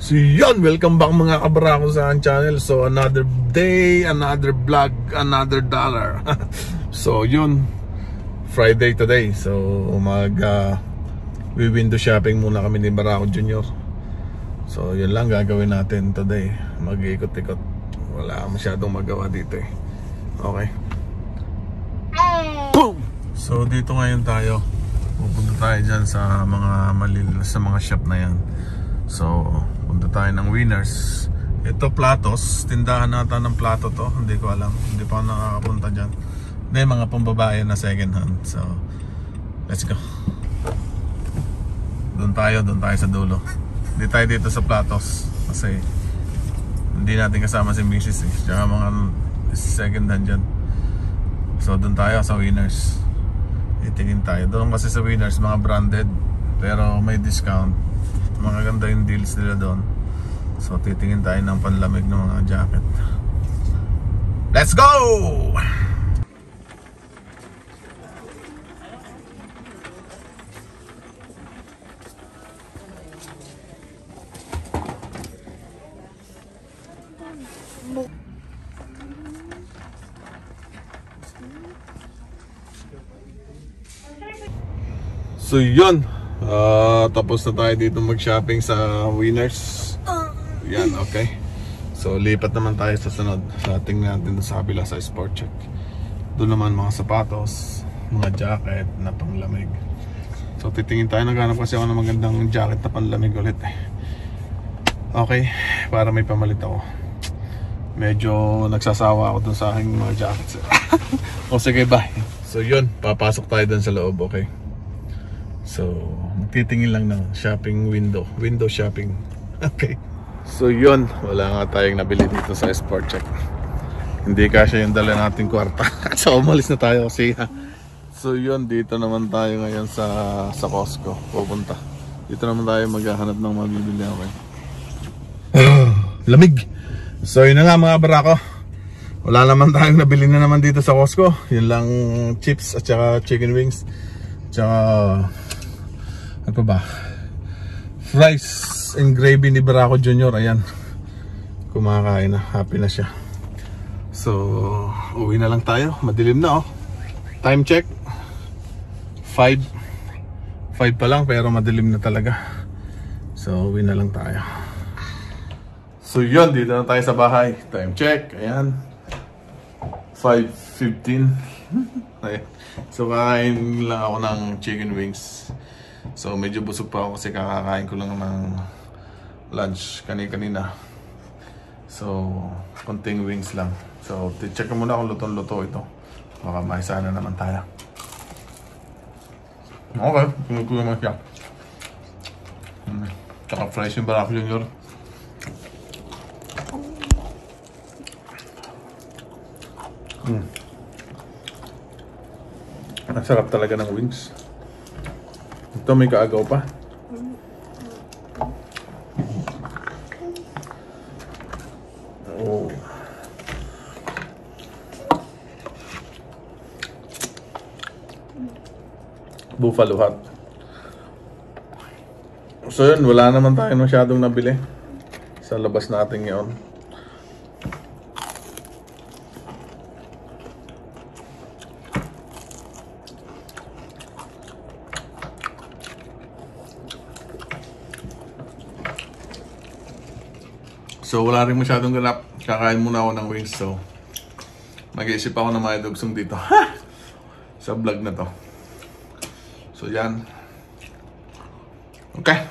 So yun, welcome back mga kabarako sa aking channel. So another day, another vlog, another dollar. So yun, Friday today. So window shopping muna kami ni Barako Jr. So yun lang gagawin natin today. Mag-ikot-ikot. Wala masyadong magawa dito eh. Okay. Boom! So dito ngayon tayo. Pupunta tayo dyan sa mga shop na yan. So punta tayo ng Winners. Ito Platos, tindahan nata ng plato to. Hindi ko alam, hindi pa ako nakakapunta dyan. Hindi, mga pambabae na second hand. So let's go. Doon tayo sa dulo. Hindi tayo dito sa Platos kasi hindi natin kasama si Mrs. eh. Tsaka mga second hand dyan. So doon tayo sa Winners. Itingin tayo. Doon kasi sa Winners mga branded pero may discount. Mga ganda yung deals nila doon. So titingin tayo ng panlamig ng mga jacket. Let's go! So yun, tapos na tayo dito mag-shopping sa Winners. Yan, okay. So lipat naman tayo sa sunod. Sa tingnan natin sa kabila sa Sport Check. Doon naman mga sapatos, mga jacket na panglamig. So titingin tayo, naghanap kasi ako ng magandang jacket na panlamig ulit eh. Okay, para may pamalit ako. Medyo nagsasawa ako dun sa aking mga jackets. O sige, bye. So yun, papasok tayo dun sa loob, okay. So, magtitingin lang ng shopping window shopping. Okay. So yun, wala nga tayong nabili dito sa Sport Check. Hindi kasya yung dala nating kwarta. So umalis na tayo kasi so yun, dito naman tayo ngayon sa Costco. Pupunta. Dito naman tayo maghahanap ng mabibili, okay. Lamig. So yun na nga mga barako. Wala naman tayong nabili na naman dito sa Costco. Yun lang, chips at saka chicken wings. Tsaka ano ba? Fries and gravy ni Barako Jr. Ayan. Kumakain na. Happy na siya. So uwi na lang tayo. Madilim na oh. Time check 5 pa lang pero madilim na talaga. So uwi na lang tayo. So yun, dito na tayo sa bahay. Time check. Ayan, 5:15. So kakain lang ako ng chicken wings. So medyo busog pa ako kasi kakakain ko lang ng lunch kanina. So konting wings lang. So check ko muna kung lutong-luto ito. Baka maisa na naman tayo. Okay, kung naman siya. Tsaka fries yung Barako Jr. Ang sarap talaga ng wings. Ito may kaagaw pa. Oh. Buffalo hot. So yun, wala naman tayo masyadong nabili sa labas natin ngayon. So wala rin masyadong ganap. Kakain muna ako ng wings. So mag-iisip ako na may dugsong dito sa vlog na to. So yan. Okay.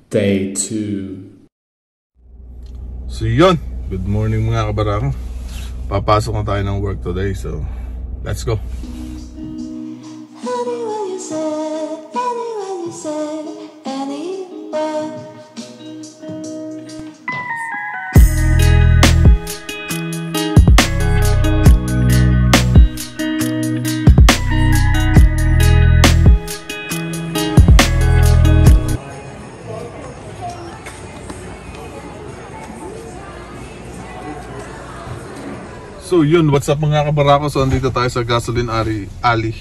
Day 2. So yun, good morning mga kabarako. Papasok na tayo ng work today, so let's go. Anywhere you say, anywhere. So yun, what's up mga kabarako? So andito tayo sa Gasoline Alley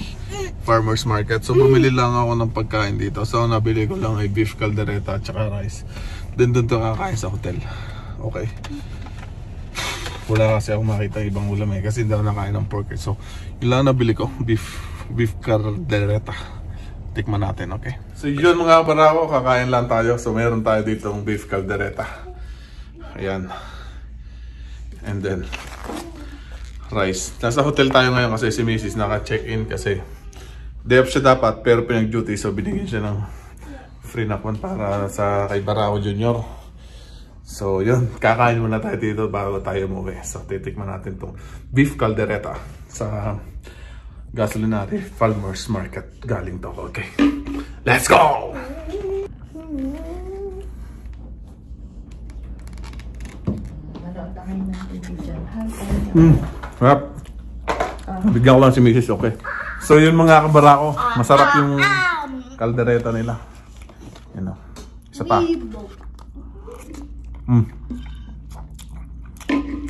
Farmers Market. So bumili lang ako ng pagkain dito. So nabili ko lang ay beef caldereta at saka rice. Then doon to kakain sa hotel. Okay. Wala kasi ako makita ibang ulam eh, kasi hindi ako nakain ng pork. So yun lang nabili ko, beef caldereta. Tikman natin, okay? So yun mga kabarako, kakain lang tayo. So meron tayo dito ng beef caldereta. Ayan. And then rice. Nasa hotel tayo ngayon kasi si Mrs. naka-check-in kasi day off siya dapat pero pinag-duty, so binigyan siya ng free nakwan para sa kay Barao Jr. So yun, kakain muna tayo dito bago tayo umuwi. So titikman natin tong beef caldereta sa Gasoline Farmers Market galing to. Okay, let's go! Rap. Bigyan ko lang si Mrs. Okay. So yun mga kabarako, masarap yung kaldereta nila. Yan o. Isa pa.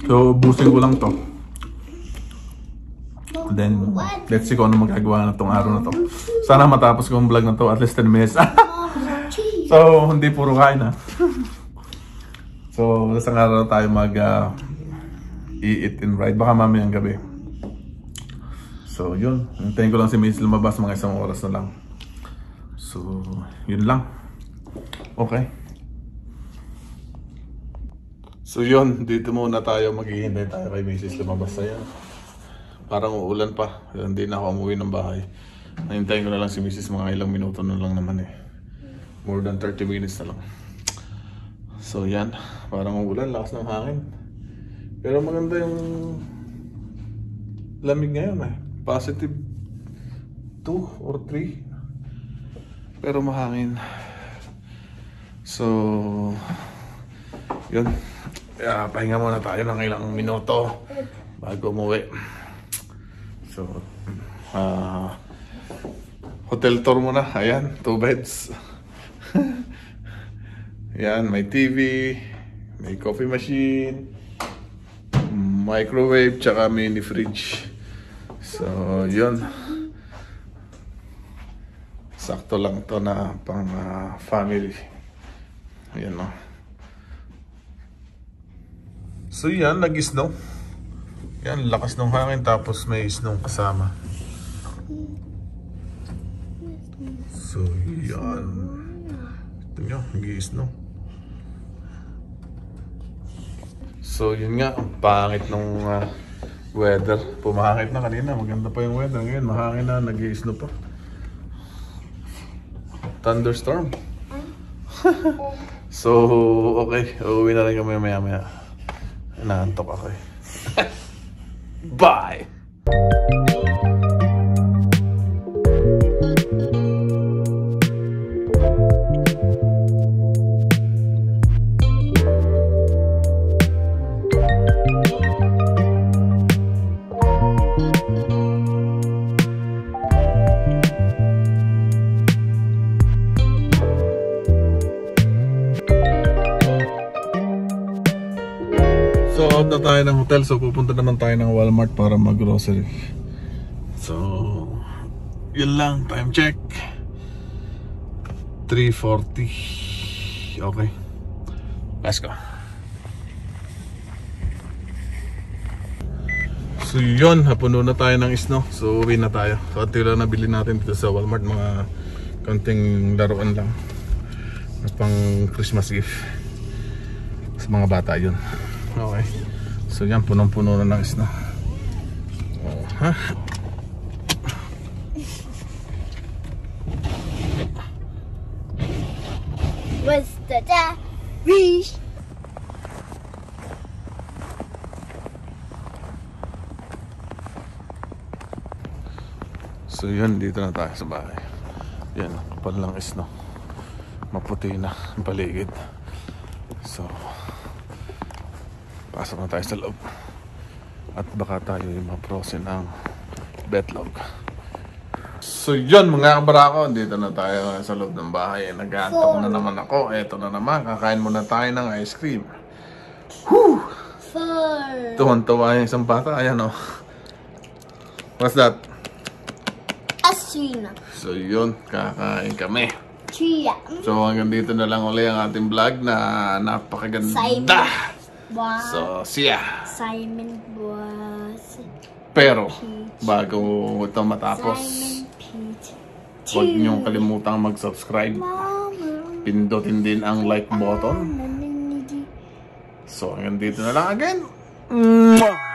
So busin ko lang to. Then let's see kung ano magagawa na tong araw na to. Sana matapos ko yung vlog na to at least 10 minutes. So hindi puro kain ha. So isang araw tayo mag eat and ride, baka mamayang gabi. So yun, hintayin ko lang si Miss lumabas, mga isang oras na lang. So yun lang. Okay. So yun, dito muna tayo, maghihintay tayo kay Mrs. lumabas. Ayan, parang uulan pa, hindi na ako umuwi ng bahay. Hintayin ko na lang si Mrs. mga ilang minuto na lang naman eh. More than 30 minutes na lang. So yan, parang uulan, lakas ng hangin. Pero maganda yung lamig ngayon eh. Positive 2 or 3. Pero mahangin. So yun, pahinga muna tayo ng ilang minuto bago umuwi. So hotel tour muna. Ayan, 2 beds. Ayan, may TV, may coffee machine, microwave, tsaka mini fridge. So yun, sakto lang to na pang family. Ayan o. So yan, nag-snow. Yan, lakas ng hangin tapos may snow kasama. So yan, ito nyo, nag-snow. So yun nga, ang pangit nung weather. Pumangit na kanina, maganda pa yung weather. Ngayon mahangin na, nag-i-snow pa. Thunderstorm. So okay, uuwi na rin kami maya-maya. Naantok ako eh. Bye! So out na tayo ng hotel, so pupunta naman tayo ng Walmart para mag-grocery. So yun lang, time check 3:40. Okay, let's go. So yun, hapuno na tayo ng snow. So uwi na tayo. So ito lang nabili natin dito sa Walmart, mga konting laruan lang na pang Christmas gift sa mga bata yun. Okay, so yan, punong-puno na ng snow. Oh, ha? What's the wish? So yun, dito na tayo sa bahay. Yan, palang snow. Maputi na ang paligid. So pasok na tayo sa loob. At baka tayo yung ma-frozen ng betlog. So yun mga kabarako, dito na tayo sa loob ng bahay. Nag-aantok na naman ako. Eto na naman, kakain muna tayo ng ice cream. Whew! 4 Tuwan-tuwa yung isang bata. Ayan o. What's that? Asina. So yun, kakain kami. Chia. So hanggang dito na lang uli ang ating vlog na napakaganda. Simon. Wow. So, see ya. Simon was. Pero, bago ito matapos, Simon Pete. huwag niyong kalimutang mag-subscribe. Mama. Pindutin din ang like button. So, hanggang dito na lang again. Mwah!